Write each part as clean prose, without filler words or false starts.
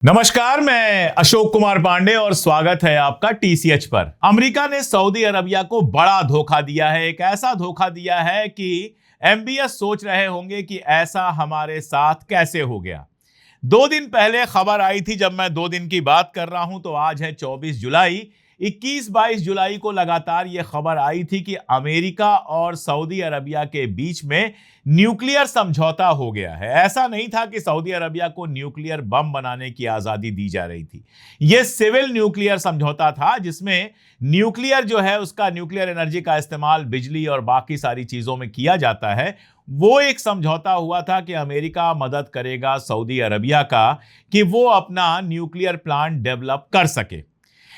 नमस्कार, मैं अशोक कुमार पांडे और स्वागत है आपका टीसीएच पर। अमेरिका ने सऊदी अरबिया को बड़ा धोखा दिया है। एक ऐसा धोखा दिया है कि एमबीएस सोच रहे होंगे कि ऐसा हमारे साथ कैसे हो गया। 2 दिन पहले खबर आई थी, जब मैं 2 दिन की बात कर रहा हूं तो आज है 24 जुलाई। 21-22 जुलाई को लगातार यह खबर आई थी कि अमेरिका और सऊदी अरबिया के बीच में न्यूक्लियर समझौता हो गया है। ऐसा नहीं था कि सऊदी अरबिया को न्यूक्लियर बम बनाने की आजादी दी जा रही थी। यह सिविल न्यूक्लियर समझौता था, जिसमें न्यूक्लियर जो है उसका न्यूक्लियर एनर्जी का इस्तेमाल बिजली और बाकी सारी चीजों में किया जाता है। वो एक समझौता हुआ था कि अमेरिका मदद करेगा सऊदी अरबिया का कि वो अपना न्यूक्लियर प्लांट डेवलप कर सके।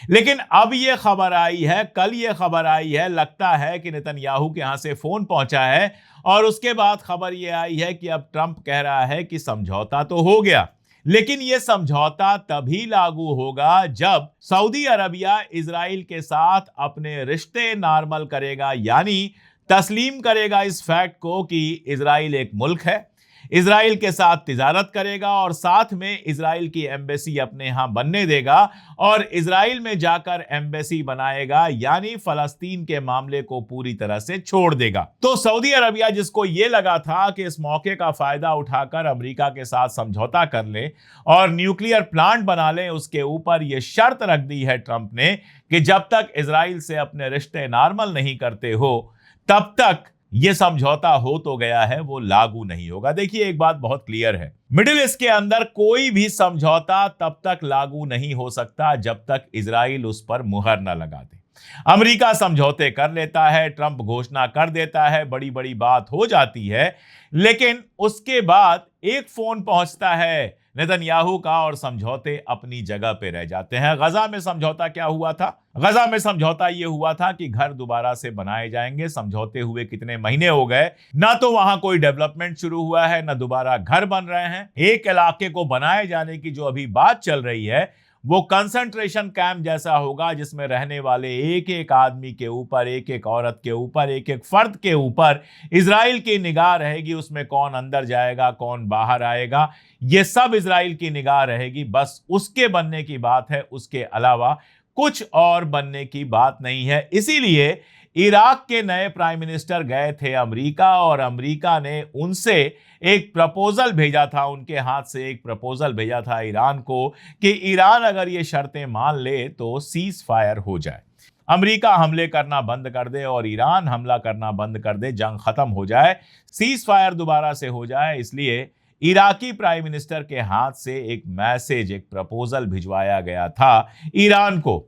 लेकिन अब यह खबर आई है, कल यह खबर आई है, लगता है कि नेतन्याहू के यहां से फोन पहुंचा है और उसके बाद खबर यह आई है कि अब ट्रंप कह रहा है कि समझौता तो हो गया, लेकिन यह समझौता तभी लागू होगा जब सऊदी अरबिया इजराइल के साथ अपने रिश्ते नॉर्मल करेगा, यानी तस्लीम करेगा इस फैक्ट को कि इजराइल एक मुल्क है, इजराइल के साथ तिजारत करेगा और साथ में इजराइल की एम्बेसी अपने यहां बनने देगा और इजराइल में जाकर एम्बेसी बनाएगा, यानी फलस्तीन के मामले को पूरी तरह से छोड़ देगा। तो सऊदी अरबिया, जिसको यह लगा था कि इस मौके का फायदा उठाकर अमेरिका के साथ समझौता कर ले और न्यूक्लियर प्लांट बना ले, उसके ऊपर यह शर्त रख दी है ट्रंप ने कि जब तक इजराइल से अपने रिश्ते नॉर्मल नहीं करते हो तब तक यह समझौता हो तो गया है, वो लागू नहीं होगा। देखिए, एक बात बहुत क्लियर है, मिडिल ईस्ट के अंदर कोई भी समझौता तब तक लागू नहीं हो सकता जब तक इजराइल उस पर मुहर न लगा दे। अमेरिका समझौते कर लेता है, ट्रंप घोषणा कर देता है, बड़ी बड़ी बात हो जाती है, लेकिन उसके बाद एक फोन पहुंचता है नेतन्याहू का और समझौते अपनी जगह पे रह जाते हैं। गजा में समझौता क्या हुआ था? गजा में समझौता यह हुआ था कि घर दोबारा से बनाए जाएंगे। समझौते हुए कितने महीने हो गए, ना तो वहां कोई डेवलपमेंट शुरू हुआ है, ना दोबारा घर बन रहे हैं। एक इलाके को बनाए जाने की जो अभी बात चल रही है वो कंसंट्रेशन कैंप जैसा होगा, जिसमें रहने वाले एक एक आदमी के ऊपर, एक एक औरत के ऊपर, एक एक फर्द के ऊपर इजराइल की निगाह रहेगी। उसमें कौन अंदर जाएगा, कौन बाहर आएगा, ये सब इजराइल की निगाह रहेगी। बस उसके बनने की बात है, उसके अलावा कुछ और बनने की बात नहीं है। इसीलिए इराक के नए प्राइम मिनिस्टर गए थे अमेरिका और अमेरिका ने उनसे एक प्रपोजल भेजा था, उनके हाथ से एक प्रपोजल भेजा था ईरान को कि ईरान अगर ये शर्तें मान ले तो सीज फायर हो जाए, अमेरिका हमले करना बंद कर दे और ईरान हमला करना बंद कर दे, जंग खत्म हो जाए, सीज फायर दोबारा से हो जाए। इसलिए इराकी प्राइम मिनिस्टर के हाथ से एक मैसेज, एक प्रपोजल भिजवाया गया था ईरान को।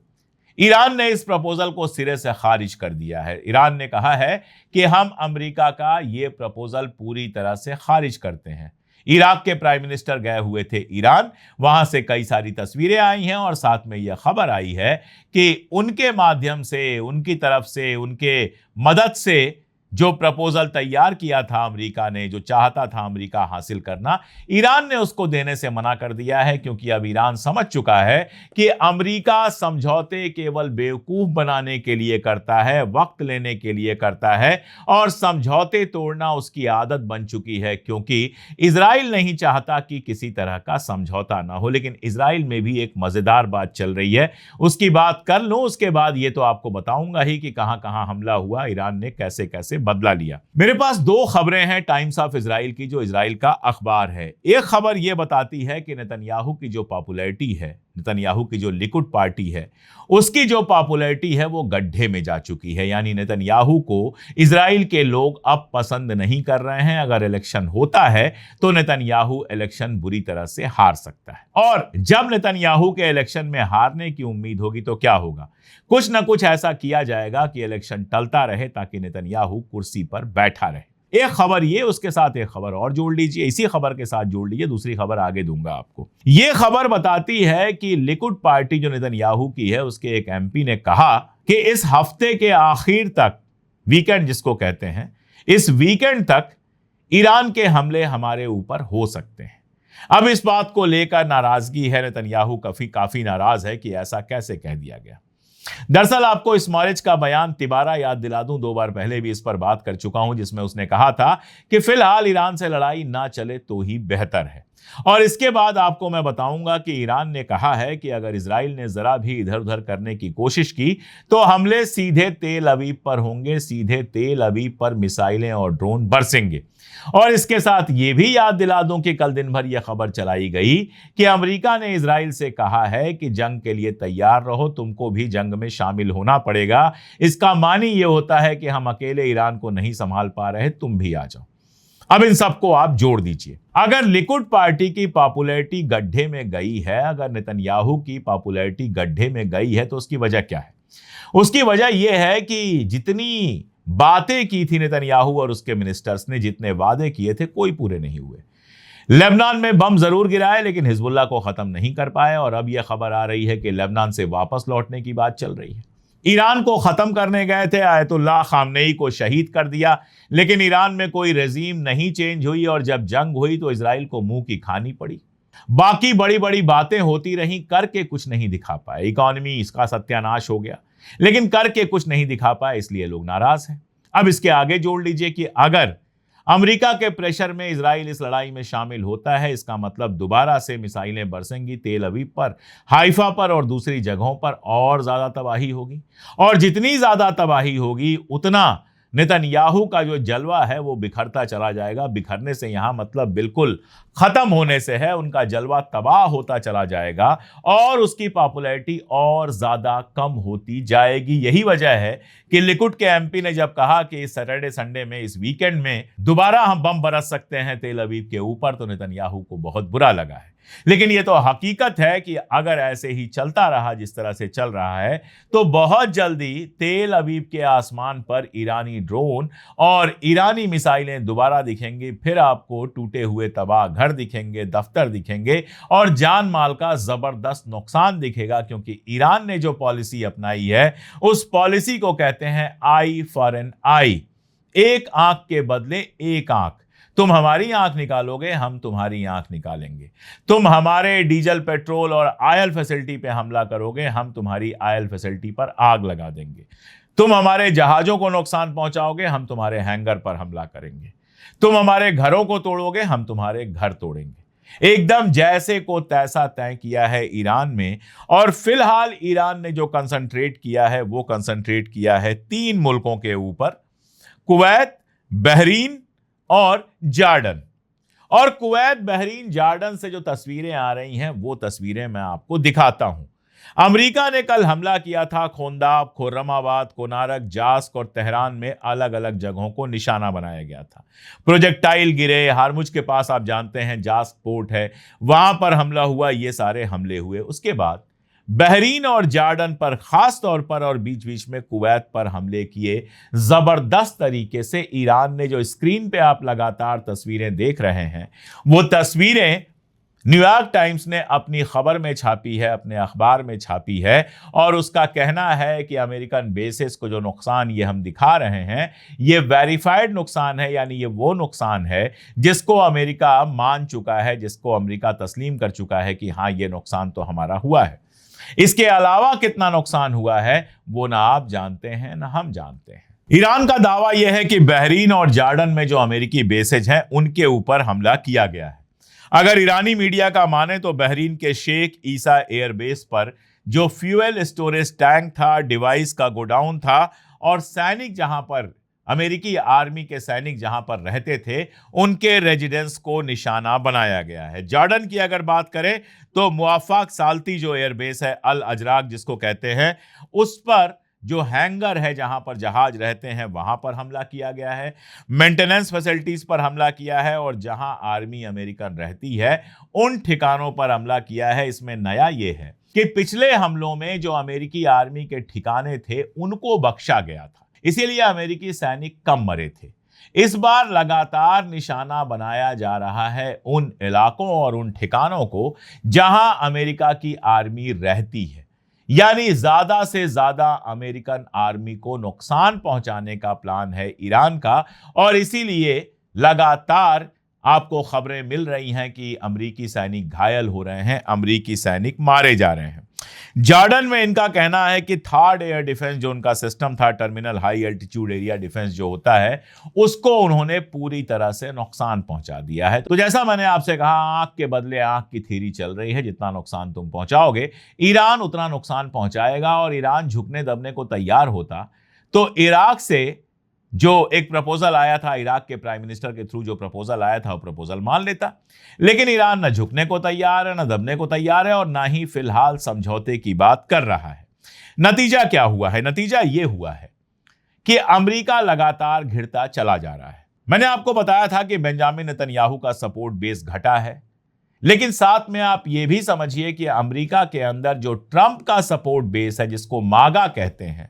ईरान ने इस प्रपोजल को सिरे से खारिज कर दिया है। ईरान ने कहा है कि हम अमेरिका का यह प्रपोजल पूरी तरह से खारिज करते हैं। इराक के प्राइम मिनिस्टर गए हुए थे ईरान, वहां से कई सारी तस्वीरें आई हैं और साथ में यह खबर आई है कि उनके माध्यम से, उनकी तरफ से, उनके मदद से जो प्रपोजल तैयार किया था अमेरिका ने, जो चाहता था अमेरिका हासिल करना, ईरान ने उसको देने से मना कर दिया है, क्योंकि अब ईरान समझ चुका है कि अमेरिका समझौते केवल बेवकूफ बनाने के लिए करता है, वक्त लेने के लिए करता है और समझौते तोड़ना उसकी आदत बन चुकी है। क्योंकि इजराइल नहीं चाहता कि किसी तरह का समझौता ना हो। लेकिन इजराइल में भी एक मजेदार बात चल रही है, उसकी बात कर लो, उसके बाद ये तो आपको बताऊंगा ही कि कहां कहां हमला हुआ, ईरान ने कैसे कैसे बदला लिया। मेरे पास 2 खबरें हैं टाइम्स ऑफ इजराइल की, जो इजराइल का अखबार है। एक खबर यह बताती है कि नेतन्याहू की जो पॉपुलैरिटी है, नेतन्याहू की जो लिकुड पार्टी है, उसकी जो पॉपुलैरिटी है वो गड्ढे में जा चुकी है। यानी नेतन्याहू को इजराइल के लोग अब पसंद नहीं कर रहे हैं। अगर इलेक्शन होता है तो नेतन्याहू इलेक्शन बुरी तरह से हार सकता है, और जब नेतन्याहू के इलेक्शन में हारने की उम्मीद होगी तो क्या होगा? कुछ ना कुछ ऐसा किया जाएगा कि इलेक्शन टलता रहे ताकि नेतन्याहू कुर्सी पर बैठा रहे। एक खबर ये, उसके साथ एक खबर और जोड़ लीजिए, इसी खबर के साथ जोड़ लीजिए, दूसरी खबर आगे दूंगा आपको। यह खबर बताती है कि लिकुड पार्टी जो नेतन्याहू की है, उसके एक एमपी ने कहा कि इस हफ्ते के आखिर तक, वीकेंड जिसको कहते हैं, इस वीकेंड तक ईरान के हमले हमारे ऊपर हो सकते हैं। अब इस बात को लेकर नाराजगी है, नेतन्याहू काफी नाराज है कि ऐसा कैसे कह दिया गया। दरअसल आपको स्मॉरिच का बयान तिबारा याद दिला दूं, 2 बार पहले भी इस पर बात कर चुका हूं, जिसमें उसने कहा था कि फिलहाल ईरान से लड़ाई ना चले तो ही बेहतर है। और इसके बाद आपको मैं बताऊंगा कि ईरान ने कहा है कि अगर इजराइल ने जरा भी इधर उधर करने की कोशिश की तो हमले सीधे तेल अवीव पर होंगे, सीधे तेल अवीव पर मिसाइलें और ड्रोन बरसेंगे। और इसके साथ यह भी याद दिला दूं कि कल दिन भर यह खबर चलाई गई कि अमेरिका ने इजराइल से कहा है कि जंग के लिए तैयार रहो, तुमको भी जंग में शामिल होना पड़ेगा। इसका मानी यह होता है कि हम अकेले ईरान को नहीं संभाल पा रहे, तुम भी आ जाओ। अब इन सबको आप जोड़ दीजिए। अगर लिकुड पार्टी की पॉपुलैरिटी गड्ढे में गई है, अगर नेतन्याहू की पॉपुलैरिटी गड्ढे में गई है, तो उसकी वजह क्या है? उसकी वजह यह है कि जितनी बातें की थी नेतन्याहू और उसके मिनिस्टर्स ने, जितने वादे किए थे, कोई पूरे नहीं हुए। लेबनान में बम जरूर गिराए लेकिन हिजबुल्लाह को खत्म नहीं कर पाए, और अब यह खबर आ रही है कि लेबनान से वापस लौटने की बात चल रही है। ईरान को खत्म करने गए थे, आयतुल्लाह खामनेई को शहीद कर दिया, लेकिन ईरान में कोई रेजीम नहीं चेंज हुई, और जब जंग हुई तो इजराइल को मुंह की खानी पड़ी। बाकी बड़ी बड़ी बातें होती रहीं, करके कुछ नहीं दिखा पाए। इकोनॉमी इसका सत्यानाश हो गया, लेकिन करके कुछ नहीं दिखा पाए, इसलिए लोग नाराज हैं। अब इसके आगे जोड़ लीजिए कि अगर अमेरिका के प्रेशर में इजराइल इस लड़ाई में शामिल होता है, इसका मतलब दोबारा से मिसाइलें बरसेंगी तेल अवीव पर, हाइफा पर और दूसरी जगहों पर, और ज्यादा तबाही होगी। और जितनी ज्यादा तबाही होगी उतना नेतन्याहू का जो जलवा है वो बिखरता चला जाएगा। बिखरने से यहां मतलब बिल्कुल खत्म होने से है, उनका जलवा तबाह होता चला जाएगा और उसकी पॉपुलैरिटी और ज्यादा कम होती जाएगी। यही वजह है कि लिकुड के एमपी ने जब कहा कि इस सैटरडे संडे में, इस वीकेंड में दोबारा हम बम बरस सकते हैं तेल अवीव के ऊपर, तो नेतन्याहू को बहुत बुरा लगा है। लेकिन यह तो हकीकत है कि अगर ऐसे ही चलता रहा जिस तरह से चल रहा है, तो बहुत जल्दी तेल अवीव के आसमान पर ईरानी ड्रोन और ईरानी मिसाइलें दोबारा दिखेंगी। फिर आपको टूटे हुए तबाह घर दिखेंगे, दफ्तर दिखेंगे और जान माल का जबरदस्त नुकसान दिखेगा, क्योंकि ईरान ने जो पॉलिसी अपनाई है उस पॉलिसी को कहते हैं आई फॉर एन आई, एक आंख के बदले एक आंख। तुम हमारी आंख निकालोगे, हम तुम्हारी आंख निकालेंगे। तुम हमारे डीजल, पेट्रोल और ऑयल फैसिलिटी पे हमला करोगे, हम तुम्हारी ऑयल फैसिलिटी पर आग लगा देंगे। तुम हमारे जहाजों को नुकसान पहुंचाओगे, हम तुम्हारे हैंगर पर हमला करेंगे। तुम हमारे घरों को तोड़ोगे, हम तुम्हारे घर तोड़ेंगे। एकदम जैसे को तैसा तय किया है ईरान में। और फिलहाल ईरान ने जो कंसंट्रेट किया है वो कंसंट्रेट किया है 3 मुल्कों के ऊपर, कुवैत, बहरीन और जॉर्डन। और कुवैत, बहरीन, जॉर्डन से जो तस्वीरें आ रही हैं वो तस्वीरें मैं आपको दिखाता हूं। अमेरिका ने कल हमला किया था खोंदाब, खुर्रमाबाद, कोनारक, जास्क और तेहरान में अलग अलग जगहों को निशाना बनाया गया था। प्रोजेक्टाइल गिरे। हार्मुज के पास आप जानते हैं जास्क पोर्ट है, वहां पर हमला हुआ। ये सारे हमले हुए। उसके बाद बहरीन और जॉर्डन पर खास तौर पर और बीच बीच में कुवैत पर हमले किए जबरदस्त तरीके से। ईरान ने जो स्क्रीन पे आप लगातार तस्वीरें देख रहे हैं, वो तस्वीरें न्यूयॉर्क टाइम्स ने अपनी खबर में छापी है, अपने अखबार में छापी है। और उसका कहना है कि अमेरिकन बेसिस को जो नुकसान ये हम दिखा रहे हैं, ये वेरीफाइड नुकसान है, यानी ये वो नुकसान है जिसको अमेरिका मान चुका है, जिसको अमेरिका तस्लीम कर चुका है कि हाँ, ये नुकसान तो हमारा हुआ है। इसके अलावा कितना नुकसान हुआ है वो ना आप जानते हैं ना हम जानते हैं। ईरान का दावा यह है कि बहरीन और जॉर्डन में जो अमेरिकी बेसेज हैं उनके ऊपर हमला किया गया है। अगर ईरानी मीडिया का माने तो बहरीन के शेख ईसा एयरबेस पर जो फ्यूल स्टोरेज टैंक था, डिवाइस का गोडाउन था और सैनिक जहां पर, अमेरिकी आर्मी के सैनिक जहां पर रहते थे, उनके रेजिडेंस को निशाना बनाया गया है। जॉर्डन की अगर बात करें तो मुआफाक साल्ती जो एयरबेस है, अल अजराक जिसको कहते हैं, उस पर जो हैंगर है जहां पर जहाज रहते हैं वहां पर हमला किया गया है। मेंटेनेंस फैसिलिटीज पर हमला किया है और जहां आर्मी अमेरिकन रहती है उन ठिकानों पर हमला किया है। इसमें नया यह है कि पिछले हमलों में जो अमेरिकी आर्मी के ठिकाने थे उनको बख्शा गया था, इसीलिए अमेरिकी सैनिक कम मरे थे। इस बार लगातार निशाना बनाया जा रहा है उन इलाकों और उन ठिकानों को जहां अमेरिका की आर्मी रहती है, यानी ज्यादा से ज्यादा अमेरिकन आर्मी को नुकसान पहुंचाने का प्लान है ईरान का। और इसीलिए लगातार आपको खबरें मिल रही हैं कि अमेरिकी सैनिक घायल हो रहे हैं, अमेरिकी सैनिक मारे जा रहे हैं। जॉर्डन में इनका कहना है कि थर्ड एयर डिफेंस जो उनका सिस्टम था, terminal high altitude area defence जो होता है, उसको उन्होंने पूरी तरह से नुकसान पहुंचा दिया है। तो जैसा मैंने आपसे कहा, आंख के बदले आंख की थ्योरी चल रही है। जितना नुकसान तुम पहुंचाओगे, ईरान उतना नुकसान पहुंचाएगा। और ईरान झुकने दबने को तैयार होता तो इराक से जो एक प्रपोजल आया था, इराक के प्राइम मिनिस्टर के थ्रू जो प्रपोजल आया था, वो प्रपोजल मान लेता। लेकिन ईरान न झुकने को तैयार है, न दबने को तैयार है, और ना ही फिलहाल समझौते की बात कर रहा है। नतीजा क्या हुआ है? नतीजा यह हुआ है कि अमेरिका लगातार घिरता चला जा रहा है। मैंने आपको बताया था कि बेंजामिन नेतन्याहू का सपोर्ट बेस घटा है, लेकिन साथ में आप यह भी समझिए कि अमेरिका के अंदर जो ट्रंप का सपोर्ट बेस है, जिसको मागा कहते हैं,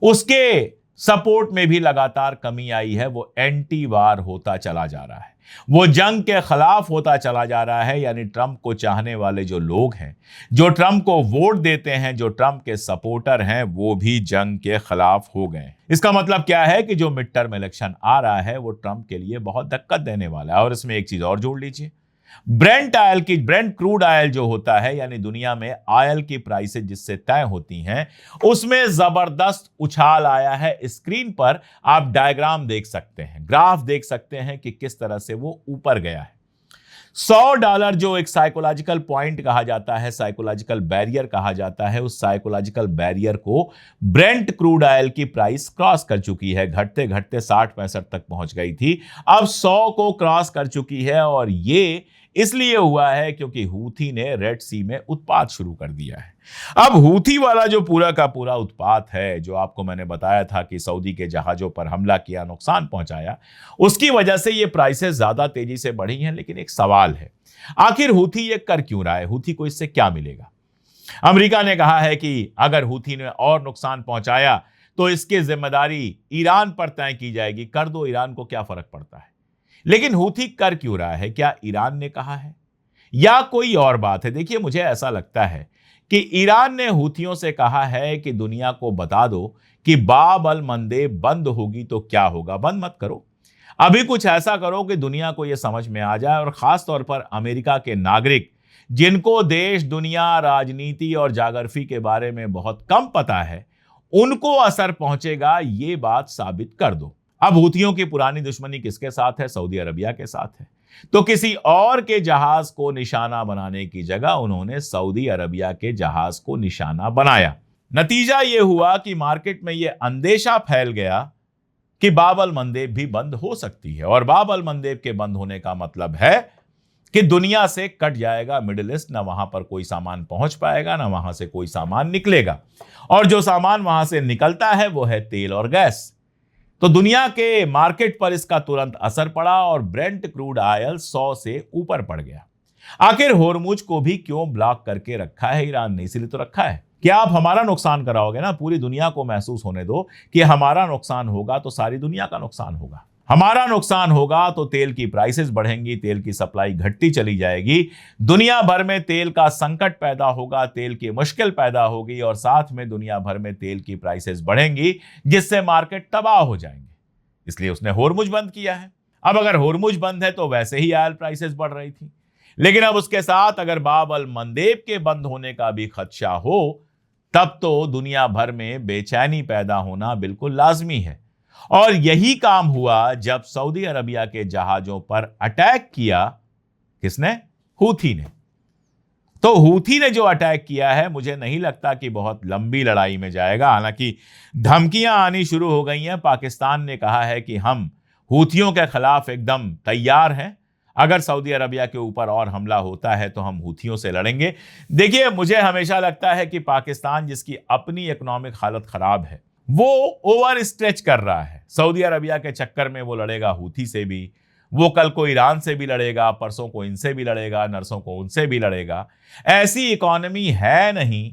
उसके सपोर्ट में भी लगातार कमी आई है। वो एंटी वार होता चला जा रहा है, वो जंग के खिलाफ होता चला जा रहा है। यानी ट्रंप को चाहने वाले जो लोग हैं, जो ट्रंप को वोट देते हैं, जो ट्रंप के सपोर्टर हैं, वो भी जंग के खिलाफ हो गए। इसका मतलब क्या है कि जो मिड टर्म इलेक्शन आ रहा है, वो ट्रंप के लिए बहुत दिक्कत देने वाला है। और इसमें एक चीज और जोड़ लीजिए, ब्रेंट क्रूड ऑयल जो होता है, यानी दुनिया में ऑयल की प्राइसेस जिससे तय होती हैं, उसमें जबरदस्त उछाल आया है। स्क्रीन पर आप डायग्राम देख सकते हैं, ग्राफ देख सकते हैं कि किस तरह से वो ऊपर गया है। $100 जो एक साइकोलॉजिकल पॉइंट कहा जाता है, साइकोलॉजिकल बैरियर कहा जाता है, उस साइकोलॉजिकल बैरियर को ब्रेंट क्रूड ऑयल की प्राइस क्रॉस कर चुकी है। घटते घटते 60-65 तक पहुंच गई थी, अब 100 को क्रॉस कर चुकी है। और ये इसलिए हुआ है क्योंकि हूथी ने रेड सी में उत्पात शुरू कर दिया है। अब हूथी वाला जो पूरा का पूरा उत्पात है, जो आपको मैंने बताया था कि सऊदी के जहाजों पर हमला किया, नुकसान पहुंचाया, उसकी वजह से ये प्राइसेस ज्यादा तेजी से बढ़ी हैं। लेकिन एक सवाल है, आखिर हूथी ये कर क्यों रहा है? हूथी को इससे क्या मिलेगा? अमेरिका ने कहा है कि अगर हूथी ने और नुकसान पहुंचाया तो इसकी जिम्मेदारी ईरान पर तय की जाएगी। कर दो, ईरान को क्या फर्क पड़ता है। लेकिन हूथी कर क्यों रहा है? क्या ईरान ने कहा है या कोई और बात है? देखिए, मुझे ऐसा लगता है कि ईरान ने हूथियों से कहा है कि दुनिया को बता दो कि बाब अल मंदेब बंद होगी तो क्या होगा, बंद मत करो, अभी कुछ ऐसा करो कि दुनिया को यह समझ में आ जाए। और खास तौर पर अमेरिका के नागरिक, जिनको देश, दुनिया, राजनीति और जाग्रफी के बारे में बहुत कम पता है, उनको असर पहुंचेगा, ये बात साबित कर दो। अब हूथियों की पुरानी दुश्मनी किसके साथ है? सऊदी अरबिया के साथ है। तो किसी और के जहाज को निशाना बनाने की जगह उन्होंने सऊदी अरबिया के जहाज को निशाना बनाया। नतीजा यह हुआ कि मार्केट में यह अंदेशा फैल गया कि बाब अल मंदेब भी बंद हो सकती है। और बाब अल मंदेब के बंद होने का मतलब है कि दुनिया से कट जाएगा मिडिल ईस्ट, ना वहां पर कोई सामान पहुंच पाएगा, ना वहां से कोई सामान निकलेगा। और जो सामान वहां से निकलता है वो है तेल और गैस। तो दुनिया के मार्केट पर इसका तुरंत असर पड़ा और ब्रेंट क्रूड ऑयल 100 से ऊपर पड़ गया। आखिर होर्मुज को भी क्यों ब्लॉक करके रखा है ईरान ने? इसीलिए तो रखा है कि आप हमारा नुकसान कराओगे ना, पूरी दुनिया को महसूस होने दो कि हमारा नुकसान होगा तो सारी दुनिया का नुकसान होगा। हमारा नुकसान होगा तो तेल की प्राइसेस बढ़ेंगी, तेल की सप्लाई घटती चली जाएगी, दुनिया भर में तेल का संकट पैदा होगा, तेल की मुश्किल पैदा होगी, और साथ में दुनिया भर में तेल की प्राइसेस बढ़ेंगी, जिससे मार्केट तबाह हो जाएंगे। इसलिए उसने होर्मुज बंद किया है। अब अगर होर्मुज बंद है तो वैसे ही ऑयल प्राइसेस बढ़ रही थी, लेकिन अब उसके साथ अगर बाब अल मंदेब के बंद होने का भी खदशा हो, तब तो दुनिया भर में बेचैनी पैदा होना बिल्कुल लाजमी है। और यही काम हुआ जब सऊदी अरबिया के जहाजों पर अटैक किया। किसने? हूथी ने। तो हूथी ने जो अटैक किया है, मुझे नहीं लगता कि बहुत लंबी लड़ाई में जाएगा। हालांकि धमकियां आनी शुरू हो गई हैं। पाकिस्तान ने कहा है कि हम हूथियों के खिलाफ एकदम तैयार हैं, अगर सऊदी अरबिया के ऊपर और हमला होता है तो हम हूथियों से लड़ेंगे। देखिए, मुझे हमेशा लगता है कि पाकिस्तान, जिसकी अपनी इकोनॉमिक हालत खराब है, वो ओवर स्ट्रेच कर रहा है। सऊदी अरबिया के चक्कर में वो लड़ेगा हूथी से भी, वो कल को ईरान से भी लड़ेगा, परसों को इनसे भी लड़ेगा, नरसों को उनसे भी लड़ेगा। ऐसी इकोनॉमी है नहीं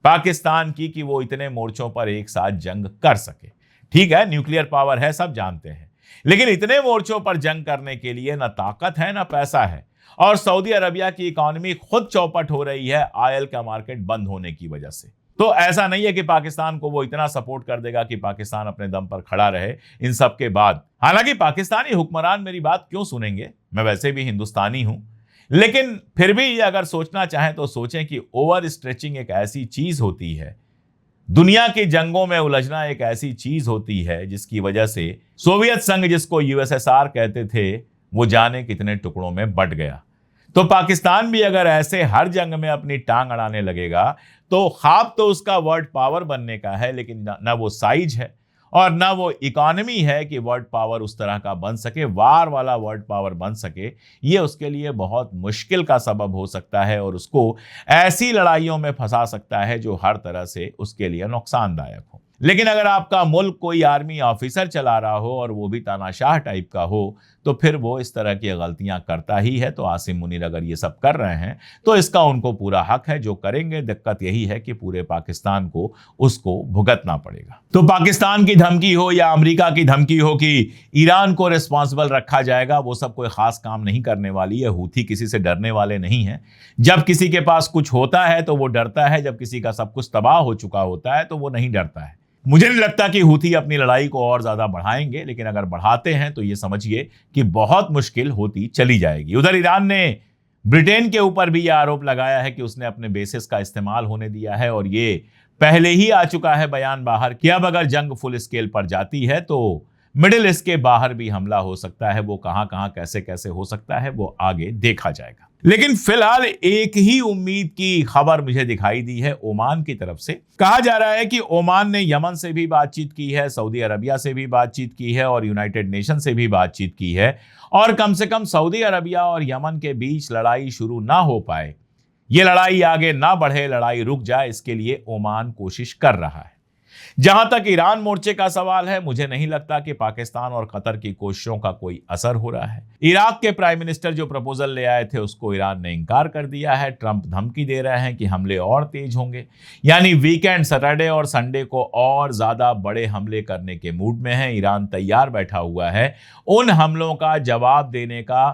पाकिस्तान की कि वो इतने मोर्चों पर एक साथ जंग कर सके। ठीक है, न्यूक्लियर पावर है, सब जानते हैं, लेकिन इतने मोर्चों पर जंग करने के लिए ना ताकत है ना पैसा है। और सऊदी अरबिया की इकोनॉमी खुद चौपट हो रही है ऑयल का मार्केट बंद होने की वजह से। तो ऐसा नहीं है कि पाकिस्तान को वो इतना सपोर्ट कर देगा कि पाकिस्तान अपने दम पर खड़ा रहे इन सब के बाद। हालांकि पाकिस्तानी हुक्मरान मेरी बात क्यों सुनेंगे, मैं वैसे भी हिंदुस्तानी हूं, लेकिन फिर भी अगर सोचना चाहें तो सोचें कि ओवर स्ट्रेचिंग एक ऐसी चीज होती है, दुनिया की जंगों में उलझना एक ऐसी चीज होती है जिसकी वजह से सोवियत संघ, जिसको यूएसएसआर कहते थे, वो जाने कितने टुकड़ों में बंट गया। तो पाकिस्तान भी अगर ऐसे हर जंग में अपनी टांग अड़ाने लगेगा तो ख्वाब तो उसका वर्ल्ड पावर बनने का है, लेकिन ना वो साइज है और ना वो इकोनॉमी है कि वर्ल्ड पावर उस तरह का बन सके, वार वाला वर्ल्ड पावर बन सके। ये उसके लिए बहुत मुश्किल का सबब हो सकता है और उसको ऐसी लड़ाइयों में फंसा सकता है जो हर तरह से उसके लिए नुकसानदायक हो। लेकिन अगर आपका मुल्क कोई आर्मी ऑफिसर चला रहा हो और वो भी तानाशाह टाइप का हो, तो फिर वो इस तरह की गलतियां करता ही है। तो आसिम मुनीर अगर ये सब कर रहे हैं तो इसका उनको पूरा हक है, जो करेंगे। दिक्कत यही है कि पूरे पाकिस्तान को उसको भुगतना पड़ेगा। तो पाकिस्तान की धमकी हो या अमेरिका की धमकी हो कि ईरान को रिस्पॉन्सिबल रखा जाएगा, वो सब कोई खास काम नहीं करने वाली है। हूथी किसी से डरने वाले नहीं है। जब किसी के पास कुछ होता है तो वो डरता है, जब किसी का सब कुछ तबाह हो चुका होता है तो वो नहीं डरता है। मुझे नहीं लगता कि हूथी अपनी लड़ाई को और ज्यादा बढ़ाएंगे, लेकिन अगर बढ़ाते हैं तो ये समझिए कि बहुत मुश्किल होती चली जाएगी। उधर ईरान ने ब्रिटेन के ऊपर भी यह आरोप लगाया है कि उसने अपने बेसिस का इस्तेमाल होने दिया है और ये पहले ही आ चुका है बयान बाहर कि अब अगर जंग फुल स्केल पर जाती है तो मिडिल ईस्ट के बाहर भी हमला हो सकता है। वो कहां कहां कैसे कैसे हो सकता है वो आगे देखा जाएगा। लेकिन फिलहाल एक ही उम्मीद की खबर मुझे दिखाई दी है ओमान की तरफ से। कहा जा रहा है कि ओमान ने यमन से भी बातचीत की है, सऊदी अरबिया से भी बातचीत की है और यूनाइटेड नेशन से भी बातचीत की है, और कम से कम सऊदी अरबिया और यमन के बीच लड़ाई शुरू ना हो पाए, ये लड़ाई आगे ना बढ़े, लड़ाई रुक जाए, इसके लिए ओमान कोशिश कर रहा है। जहां तक ईरान मोर्चे का सवाल है, मुझे नहीं लगता कि पाकिस्तान और कतर की कोशिशों का कोई असर हो रहा है। इराक के प्राइम मिनिस्टर जो प्रपोजल ले आए थे उसको ईरान ने इंकार कर दिया है। ट्रंप धमकी दे रहे हैं कि हमले और तेज होंगे, यानी वीकेंड सैटरडे और संडे को और ज्यादा बड़े हमले करने के मूड में है। ईरान तैयार बैठा हुआ है उन हमलों का जवाब देने का।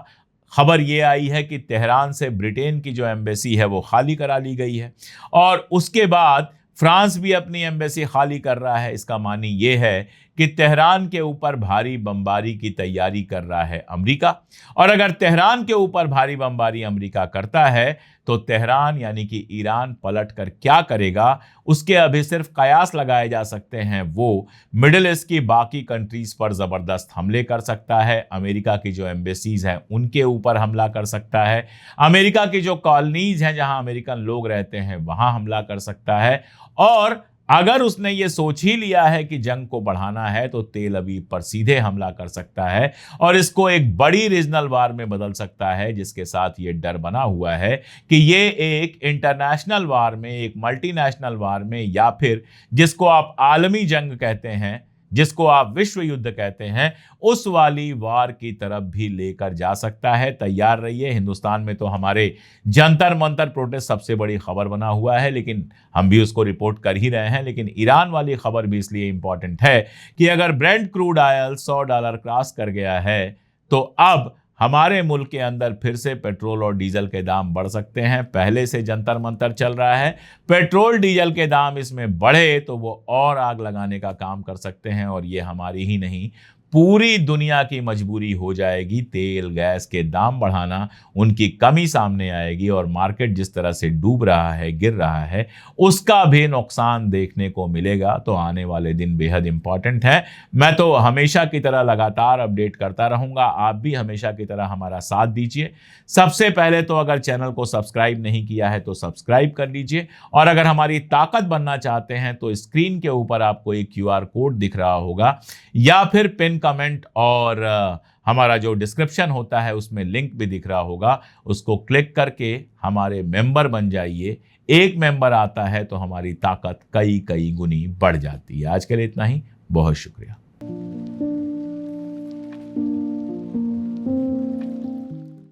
खबर ये आई है कि तेहरान से ब्रिटेन की जो एम्बेसी है वो खाली करा ली गई है और उसके बाद फ्रांस भी अपनी एम्बेसी खाली कर रहा है। इसका मानी ये है कि तेहरान के ऊपर भारी बमबारी की तैयारी कर रहा है अमेरिका, और अगर तेहरान के ऊपर भारी बमबारी अमेरिका करता है तो तेहरान यानी कि ईरान पलट कर क्या करेगा उसके अभी सिर्फ कयास लगाए जा सकते हैं। वो मिडिल ईस्ट की बाकी कंट्रीज पर जबरदस्त हमले कर सकता है, अमेरिका की जो एम्बेसीज हैं उनके ऊपर हमला कर सकता है, अमेरिका की जो कॉलोनीज हैं जहां अमेरिकन लोग रहते हैं वहां हमला कर सकता है, और अगर उसने ये सोच ही लिया है कि जंग को बढ़ाना है तो तेल अवीव पर सीधे हमला कर सकता है और इसको एक बड़ी रीजनल वार में बदल सकता है, जिसके साथ ये डर बना हुआ है कि ये एक इंटरनेशनल वार में, एक मल्टीनेशनल वार में, या फिर जिसको आप आलमी जंग कहते हैं, जिसको आप विश्व युद्ध कहते हैं, उस वाली वार की तरफ भी लेकर जा सकता है। तैयार रहिए। हिंदुस्तान में तो हमारे जंतर मंतर प्रोटेस्ट सबसे बड़ी खबर बना हुआ है, लेकिन हम भी उसको रिपोर्ट कर ही रहे हैं। लेकिन ईरान वाली खबर भी इसलिए इंपॉर्टेंट है कि अगर ब्रेंट क्रूड ऑयल $100 क्रॉस कर गया है तो अब हमारे मुल्क के अंदर फिर से पेट्रोल और डीजल के दाम बढ़ सकते हैं। पहले से जंतर मंतर चल रहा है, पेट्रोल डीजल के दाम इसमें बढ़े तो वो और आग लगाने का काम कर सकते हैं, और ये हमारी ही नहीं पूरी दुनिया की मजबूरी हो जाएगी। तेल गैस के दाम बढ़ाना, उनकी कमी सामने आएगी और मार्केट जिस तरह से डूब रहा है, गिर रहा है, उसका भी नुकसान देखने को मिलेगा। तो आने वाले दिन बेहद इंपॉर्टेंट है। मैं तो हमेशा की तरह लगातार अपडेट करता रहूंगा, आप भी हमेशा की तरह हमारा साथ दीजिए। सबसे पहले तो अगर चैनल को सब्सक्राइब नहीं किया है तो सब्सक्राइब कर लीजिए, और अगर हमारी ताकत बनना चाहते हैं तो स्क्रीन के ऊपर आपको एक QR कोड दिख रहा होगा, या फिर पिन कमेंट और हमारा जो डिस्क्रिप्शन होता है उसमें लिंक भी दिख रहा होगा, उसको क्लिक करके हमारे मेंबर बन जाइए। एक मेंबर आता है तो हमारी ताकत कई कई गुनी बढ़ जाती है। आज के लिए इतना ही, बहुत शुक्रिया।